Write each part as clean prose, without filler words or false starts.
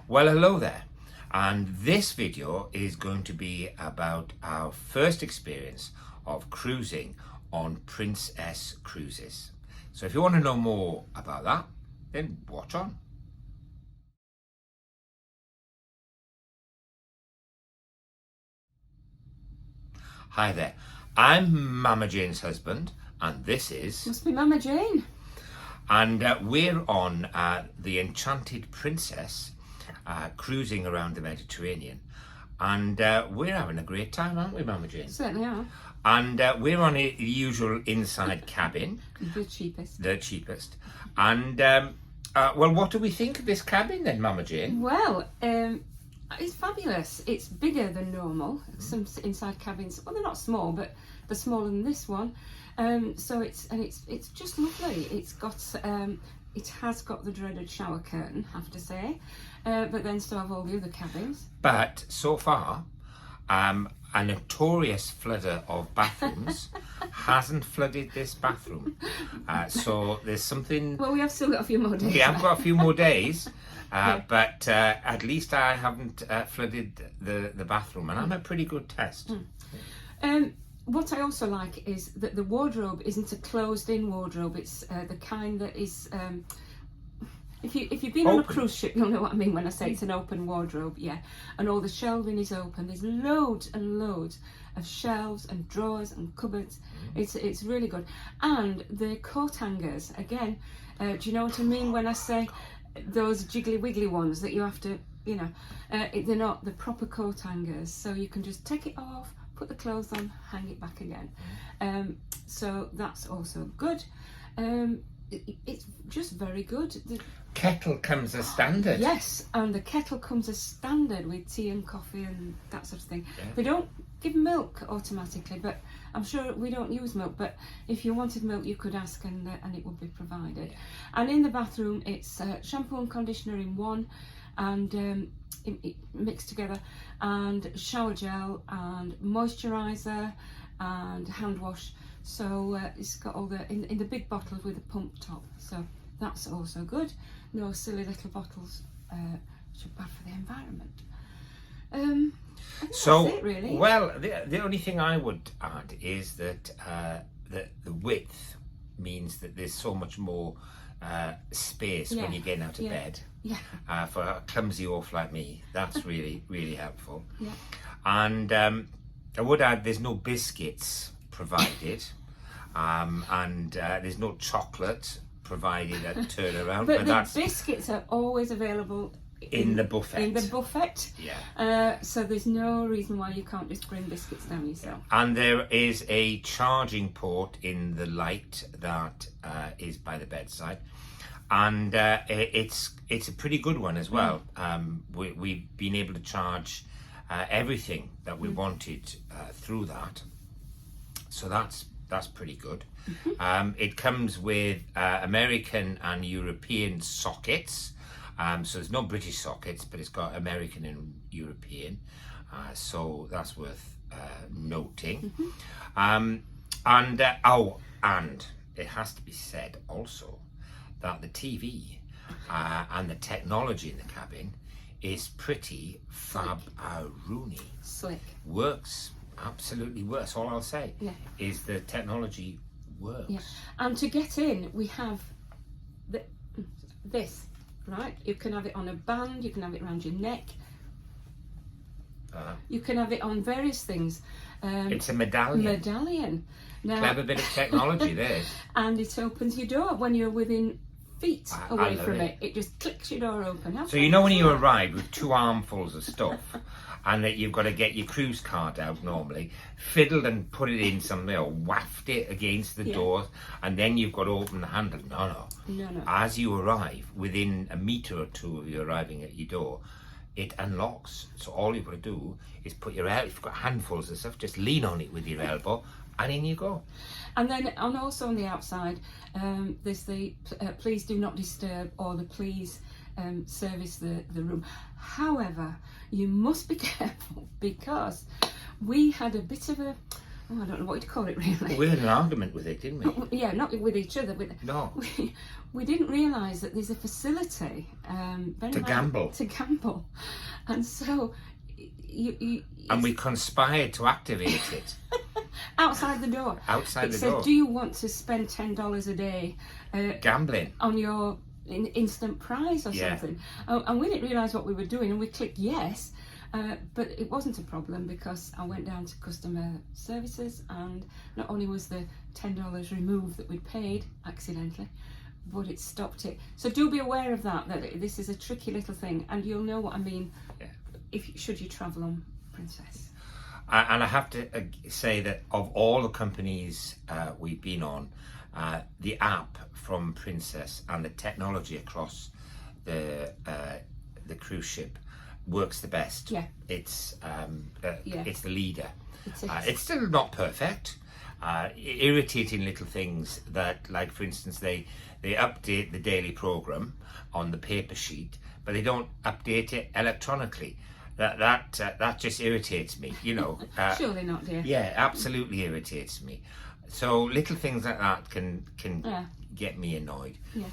Well, hello there, and this video is going to be about our first experience of cruising on Princess cruises. So if you want to know more about that, then watch on. Hi there, I'm Mama Jane's husband, and this is... Must be Mama Jane. And we're on the Enchanted Princess, cruising around the Mediterranean, and we're having a great time, aren't we, Mama Jane? Certainly are. And we're on the usual inside cabin. The cheapest. The cheapest. And well, what do we think of this cabin then, Mama Jane? Well, it's fabulous. It's bigger than normal. Some inside cabins, well, they're not small, but they're smaller than this one. So it's just lovely. It has got the dreaded shower curtain, I have to say, but then still have all the other cabins. But so far, a notorious flooder of bathrooms hasn't flooded this bathroom. So there's something... Well, we have still got a few more days. We have got a few more days, but at least I haven't flooded the bathroom, and I'm a pretty good test. What I also like is that the wardrobe isn't a closed-in wardrobe. It's the kind that is... If you've been on a cruise ship, you'll know what I mean when I say it's an open wardrobe, yeah. And all the shelving is open. There's loads and loads of shelves and drawers and cupboards. It's really good. And the coat hangers, again, do you know what I mean when I say those jiggly wiggly ones that you have to, you know, they're not the proper coat hangers. So you can just take it off, put the clothes on, hang it back again. So that's also good. It's just very good. The kettle comes as standard. Yes, and the kettle comes as standard with tea and coffee and that sort of thing. Yeah. They don't give milk automatically, but I'm sure we don't use milk, but if you wanted milk you could ask and it would be provided. Yeah. And in the bathroom it's shampoo and conditioner in one, and it mixed together, and shower gel and moisturiser and hand wash. So it's got all the in the big bottles with a pump top, so that's also good. No silly little bottles, which are bad for the environment. I think So that's it, really. Well, the only thing I would add is that the width means that there's so much more space when you're getting out of bed. Yeah. For a clumsy oaf like me, that's really really helpful. Yeah. And I would add there's no biscuits provided, and there's no chocolate provided at turnaround. But the that's biscuits are always available in the buffet. In the buffet. Yeah. So there's no reason why you can't just bring biscuits down yourself. And there is a charging port in the light that is by the bedside, and it's a pretty good one as well. We've been able to charge everything that we wanted through that, so that's pretty good. It comes with American and European sockets. So there's no British sockets, but it's got American and European, so that's worth noting. And it has to be said also that the TV and the technology in the cabin is pretty fab-a-rooney. Slick. Works, absolutely works. All I'll say is the technology works. Yeah. And to get in, we have this. Right, you can have it on a band, you can have it around your neck, you can have it on various things. It's a medallion. Now, clever bit of technology there. And it opens your door when you're within feet away from it. It just clicks your door open. So you know when you arrive with 2 armfuls of stuff, and that you've got to get your cruise card out normally, fiddled and put it in somewhere, or waft it against the door, and then you've got to open the handle. No. As you arrive, within a metre or two of you arriving at your door, it unlocks. So all you've got to do is put your elbow, if you've got handfuls of stuff, just lean on it with your elbow, and in you go. And then also on the outside, there's the please do not disturb, or the please service the room. However, you must be careful, because we had a bit of a oh, I don't know what you'd call it really. We had an argument with it, didn't we? Yeah, not with each other. No. We didn't realise that there's a facility To gamble. To gamble, and so and we conspired to activate it. outside the door. Outside the said, door. do you want to spend $10 a day Gambling. on your instant prize or Yeah. something? And we didn't realise what we were doing, and we clicked yes. But it wasn't a problem because I went down to customer services, and not only was the $10 removed that we'd paid accidentally, but it stopped it. So do be aware of that this is a tricky little thing, and you'll know what I mean should you travel on Princess. And I have to say that of all the companies we've been on, the app from Princess and the technology across the cruise ship works the best. Yeah. It's the leader. It is. It's still not perfect. Irritating little things that, like for instance, they update the daily program on the paper sheet, but they don't update it electronically. That just irritates me, you know. Surely not, dear. Yeah, absolutely irritates me. So little things like that can get me annoyed. Yeah.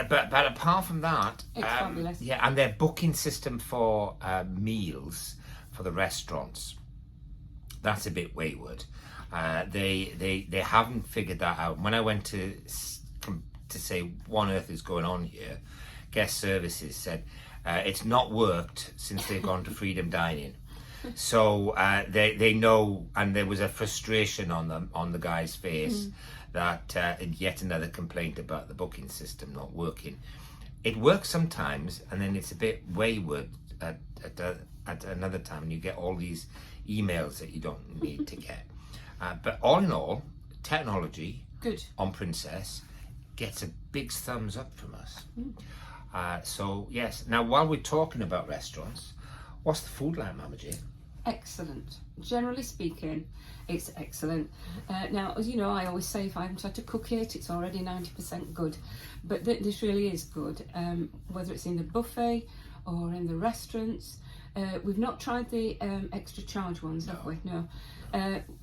But apart from that, It's fabulous. Yeah, and their booking system for meals for the restaurants, that's a bit wayward. They haven't figured that out. When I went to say what on earth is going on here, guest services said it's not worked since they've gone to Freedom Dining. So they know, and there was a frustration on the guy's face that yet another complaint about the booking system not working. It works sometimes, and then it's a bit wayward at another time, and you get all these emails that you don't need to get. But all in all, technology Good. on Princess gets a big thumbs up from us. So yes, now while we're talking about restaurants, what's the food like, Mama Jane? Excellent. Generally speaking, it's excellent. Now, as you know, I always say if I haven't had to cook it, it's already 90% good. But this really is good, whether it's in the buffet or in the restaurants. We've not tried the extra charge ones, have we? No.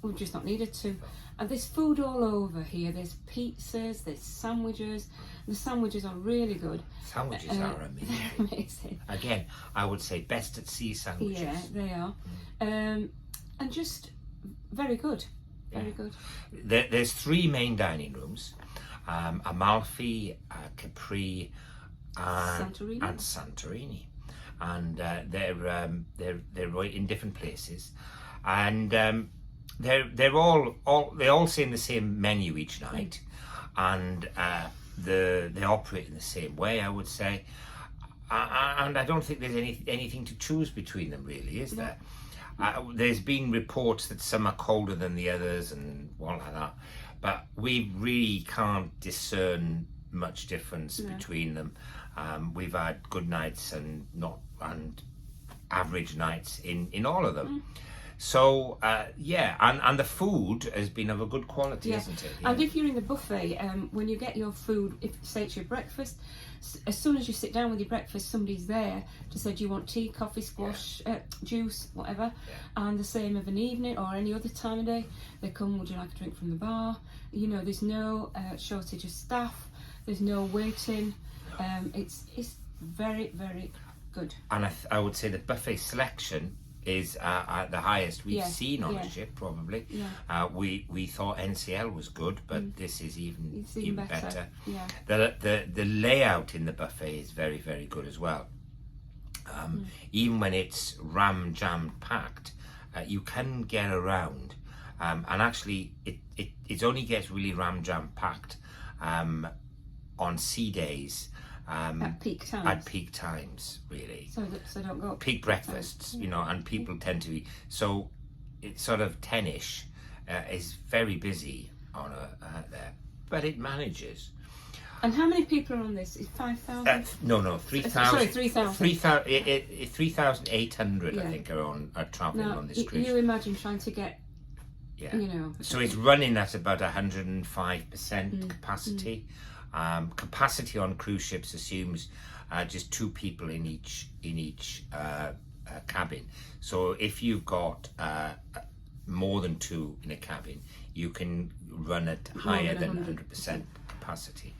We've just not needed to. And there's food all over here. There's pizzas, there's sandwiches. The sandwiches are really good. Sandwiches are amazing. Amazing. Again, I would say best at sea sandwiches. Yeah, they are. And just very good. Very good. There's 3 main dining rooms: Amalfi, Capri, and Santorini. And they're right in different places, and they all same the same menu each night, and they operate in the same way, I would say, and I don't think there's anything to choose between them, really, is there? There's been reports that some are colder than the others and all like that, but we really can't discern much difference between them. We've had good nights and average nights in all of them. So and the food has been of a good quality, isn't it? Yeah. And if you're in the buffet, when you get your food, if say it's your breakfast, as soon as you sit down with your breakfast, somebody's there to say, do you want tea, coffee, squash, juice, whatever. And the same of an evening or any other time of day, they come, would you like a drink from the bar? You know, there's no shortage of staff, there's no waiting. It's very, very good. And I would say the buffet selection is at the highest we've seen on a ship, probably. Yeah. We thought NCL was good, but this is even better. Yeah. The layout in the buffet is very, very good as well. Even when it's jam packed, you can get around, and actually it only gets really jam packed on sea days. At peak times. At peak times, really. So don't go. Peak breakfasts, you know, and people tend to be so. It's sort of 10ish is very busy on there, but it manages. And how many people are on this? Is 5,000? No, 3,000. Sorry, 3,000. 3,800, I think, are travelling on this cruise. You imagine trying to get. Yeah. You know. So it's running at about 105% capacity. Capacity on cruise ships assumes just 2 people in each cabin. So if you've got more than 2 in a cabin, you can run at higher than 100% capacity.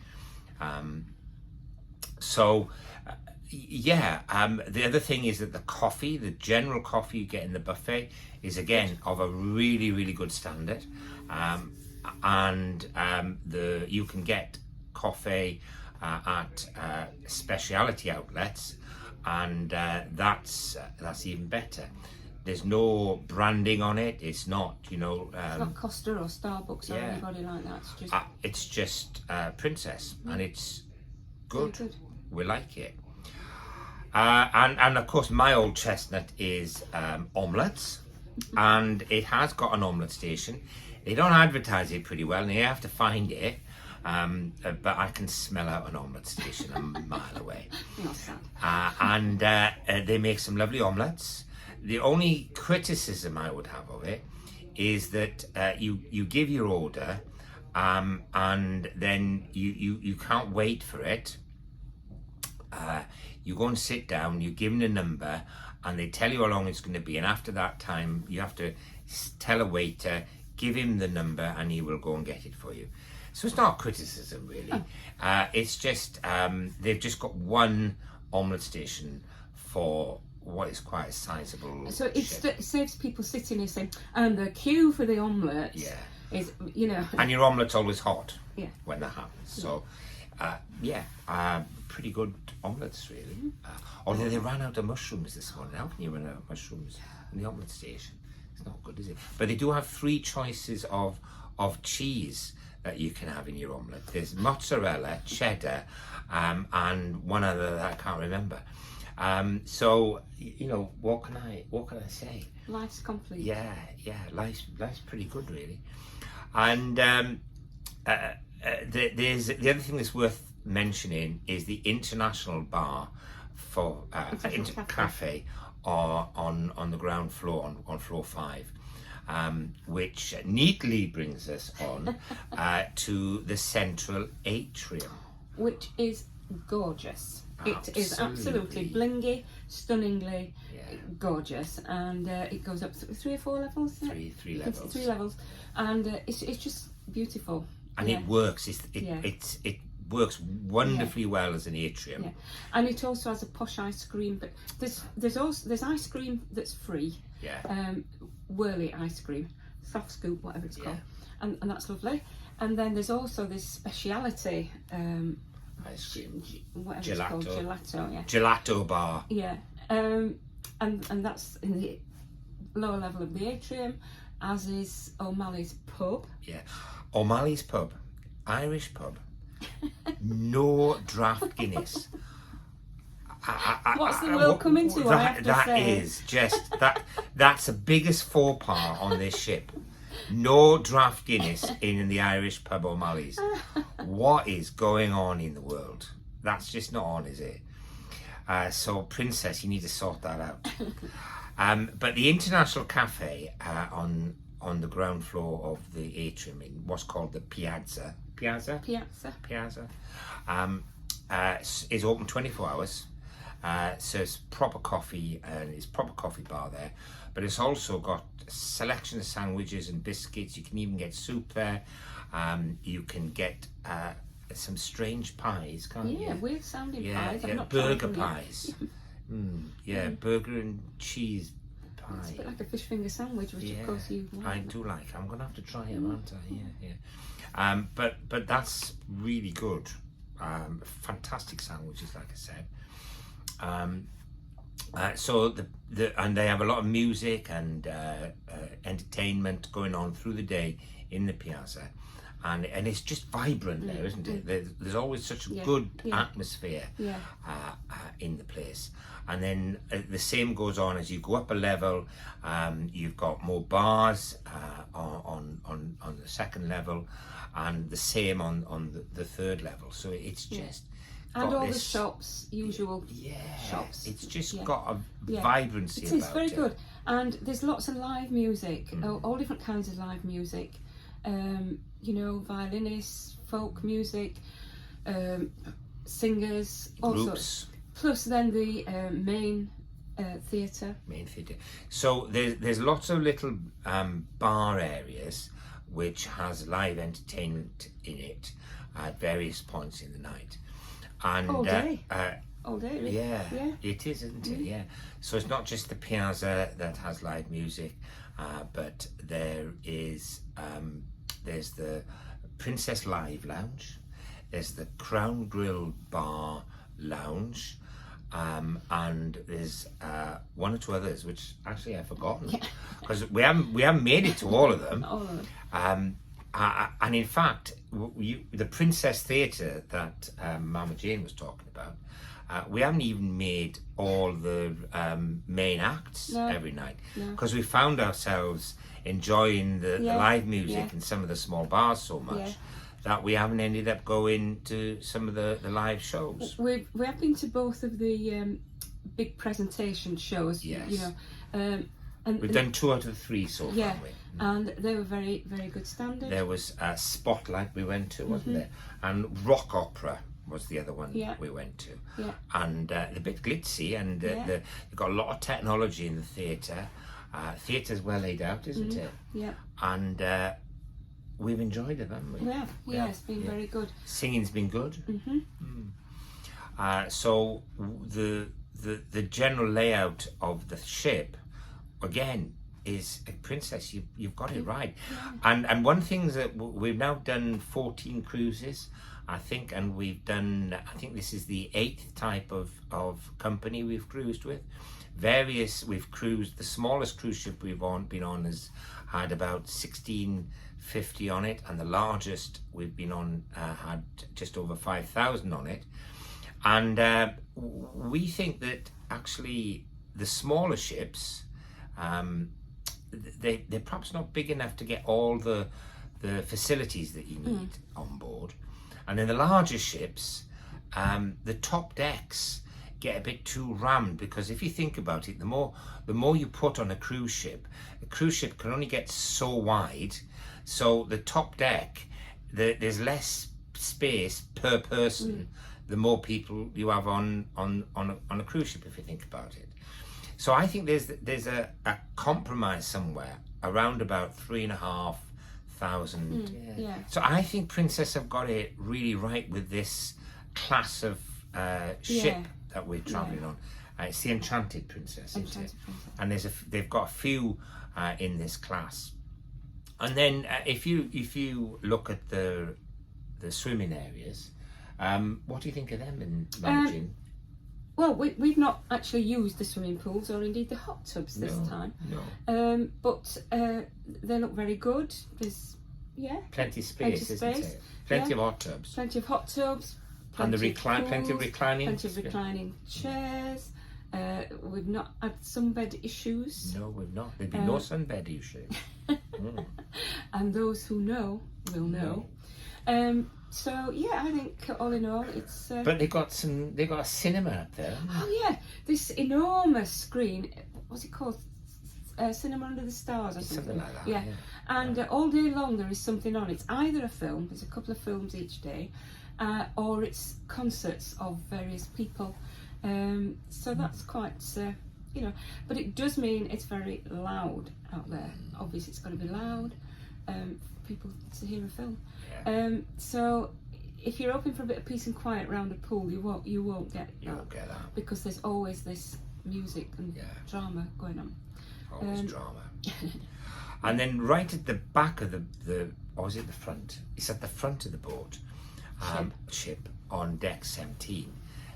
The other thing is that the coffee, the general coffee you get in the buffet, is again of a really, really good standard. You can get coffee at specialty outlets, and that's even better. There's no branding on it. It's not, it's not Costa or Starbucks or anybody like that. It's just Princess, and it's good. We like it. And of course, my old chestnut is omelettes, and it has got an omelette station. They don't advertise it pretty well, and you have to find it. But I can smell out an omelette station a mile away. Not sad. They make some lovely omelettes. The only criticism I would have of it is that you give your order, and then you can't wait for it. You go and sit down, you give them a number, and they tell you how long it's going to be, and after that time you have to tell a waiter, give him the number, and he will go and get it for you. So it's not criticism really. It's just they've just got one omelette station for what is quite a sizable. So it saves people sitting here saying, and the queue for the omelette is, and your omelette's always hot when that happens. So pretty good omelettes really. Although they ran out of mushrooms this morning. How can you run out of mushrooms in the omelette station? It's not good, is it? But they do have 3 choices of cheese that you can have in your omelette. There's mozzarella, cheddar, and one other that I can't remember. What can I say? Life's complete. Yeah, life's pretty good really. And there's the other thing that's worth mentioning is the international bar for cafe on the ground floor on floor 5. Which neatly brings us on to the central atrium, which is gorgeous. It is absolutely blingy, stunningly gorgeous, and it goes up 3 or 4 levels. Three levels. 3 levels, and it's just beautiful. And it works. It works wonderfully well as an atrium. Yeah. And it also has a posh ice cream, but there's ice cream that's free. Yeah. Whirly ice cream, soft scoop, whatever it's called, and that's lovely. And then there's also this speciality ice cream, whatever it's called, gelato. Gelato bar. Yeah. And that's in the lower level of the atrium, as is O'Malley's pub. Yeah. O'Malley's pub, Irish pub. No draft Guinness. What's the world coming to? That's the biggest faux pas on this ship. No draft Guinness in the Irish pub O'Malley's. What is going on in the world? That's just not on, is it? So Princess, you need to sort that out. But the International Cafe on the ground floor of the atrium in what's called the Piazza, is open 24 hours. So it's proper coffee, and it's proper coffee bar there, but it's also got a selection of sandwiches and biscuits. You can even get soup there. You can get some strange pies, can't you? Yeah, weird sounding pies. Yeah, burger pies. Burger and cheese pie. It's a bit like a fish finger sandwich, which of course you like. I do like. I'm going to have to try them, aren't I? Yeah. But that's really good. Fantastic sandwiches, like I said. And they have a lot of music and entertainment going on through the day in the piazza, and it's just vibrant there, isn't it? There's always such a good atmosphere in the place. And then the same goes on as you go up a level. You've got more bars on the second level, and the same on the third level. So it's just. And all the shops, usual shops. It's just got a vibrancy about it. It is very good. And there's lots of live music, all different kinds of live music. Violinists, folk music, singers, all sorts. Plus then the main theatre. Main theatre. So there's lots of little bar areas which has live entertainment in it at various points in the night. And All day. All day, really. yeah, it is, isn't it? Yeah. So it's not just the piazza that has live music, but there's the Princess Live Lounge, there's the Crown Grill Bar Lounge, and there's one or two others which actually I've forgotten because we haven't made it to all of them. All of them. And in fact, the Princess Theatre that Mama Jane was talking about, we haven't even made all the main acts every night because we found ourselves enjoying the live music in some of the small bars so much that we haven't ended up going to some of the live shows. We have been to both of the big presentation shows. Yes. You know, and we've done 2 out of the 3 so far. Yeah, and they were very, very good standard. There was Spotlight we went to, wasn't there? And Rock Opera was the other one we went to. Yeah. And they're a bit glitzy, and they've got a lot of technology in the theatre. Theatre's well laid out, isn't it? Yeah. And we've enjoyed it, haven't we? Yeah, it's been very good. Singing's been good. So the general layout of the ship, again, is a Princess. You've got it right. And one thing that we've now done 14 cruises, I think, and we've done, I think this is the 8th type of company we've cruised with. We've cruised, the smallest cruise ship we've been on has had about 1650 on it, and the largest we've been on had just over 5,000 on it. And we think that actually the smaller ships, they're perhaps not big enough to get all the facilities that you need on board. And in the larger ships, the top decks get a bit too rammed, because if you think about it, the more you put on a cruise ship can only get so wide, so the top deck, there's less space per person the more people you have on a cruise ship, if you think about it. So I think there's a compromise somewhere around about 3,500. So I think Princess have got it really right with this class of ship that we're travelling on. It's the Enchanted Princess, isn't it? And they've got a few in this class. And then if you look at the swimming areas, what do you think of them in managing? Well, we've not actually used the swimming pools or indeed the hot tubs this time. No. But they look very good. There's plenty of space, isn't it? Plenty of hot tubs. Plenty of hot tubs. And plenty of reclining. Plenty of reclining chairs. We've not had sunbed issues. No, we've not. There'd be no sunbed issues. And those who know will know. So yeah, I think all in all, it's. But they got a cinema up there. Oh yeah, this enormous screen. What's it called? Cinema Under the Stars or something like that. Yeah. And all day long there is something on. It's either a film. There's a couple of films each day, or it's concerts of various people. So that's quite. But it does mean it's very loud out there. Obviously, it's going to be loud. People to hear a film. So if you're hoping for a bit of peace and quiet around a pool, you won't get that. You won't get that, because there's always this music and drama going on. Always drama. And then right at the back of or is it the front? It's at the front of the boat ship on deck 17.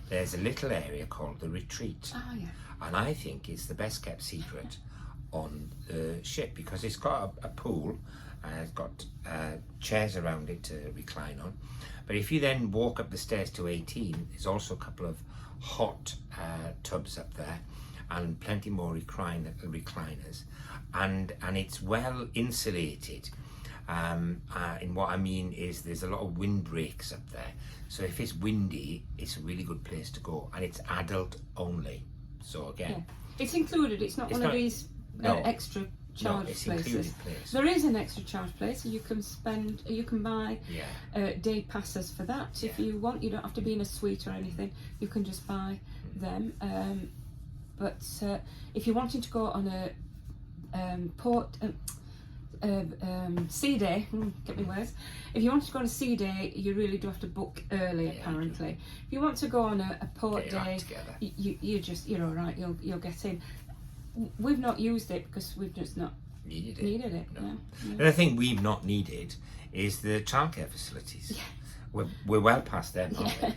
There's a little area called the retreat. Oh yeah. And I think it's the best kept secret on the ship, because it's got a pool. It's got chairs around it to recline on. But if you then walk up the stairs to 18, there's also a couple of hot tubs up there, and plenty more recliners. And it's well insulated. And what I mean is there's a lot of windbreaks up there. So if it's windy, it's a really good place to go. And it's adult only. So again... It's included. It's not one of these extra charge places. There is an extra charge place, so you can buy day passes for that if you want. You don't have to be in a suite or anything. You can just buy them. But if you're wanting to go on a sea day, get me words. If you want to go on a sea day, you really do have to book early. Apparently, if you want to go on a port day, you're all right. You'll get in. We've not used it because we've just not needed it. No. The other thing we've not needed is the childcare facilities. Yeah. We're well past them, aren't we?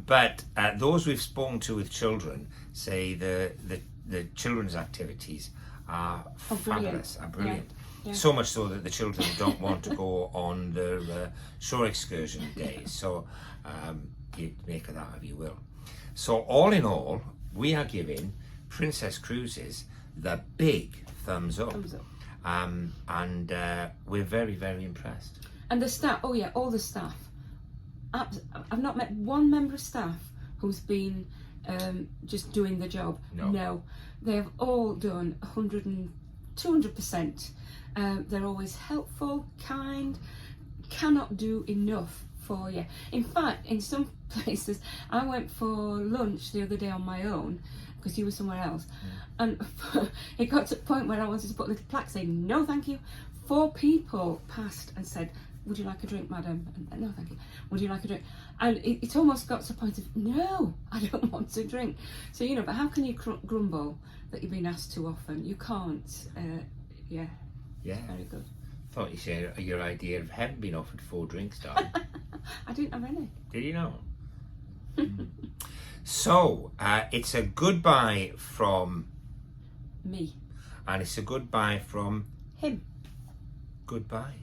But those we've spoken to with children say the children's activities are fabulous, are brilliant. Yeah. So much so that the children don't want to go on the shore excursion days. So you make of that if you will. So all in all, we are giving Princess Cruises the big thumbs up. And we're very, very impressed. And the staff, all the staff. I've not met one member of staff who's been just doing the job. No. They have all done 100 and 200%. They're always helpful, kind, cannot do enough for you. In fact, in some places, I went for lunch the other day on my own because you were somewhere else, and it got to the point where I wanted to put a little plaque saying, no thank you. 4 people passed and said, would you like a drink, madam? And, no thank you. Would you like a drink? And it almost got to the point of, no, I don't want to drink. So, but how can you grumble that you've been asked too often? You can't. Yeah. Very good. Thought you said your idea of having been offered 4 drinks, darling. I didn't have any. Did you not? So, it's a goodbye from me. And it's a goodbye from him. Goodbye.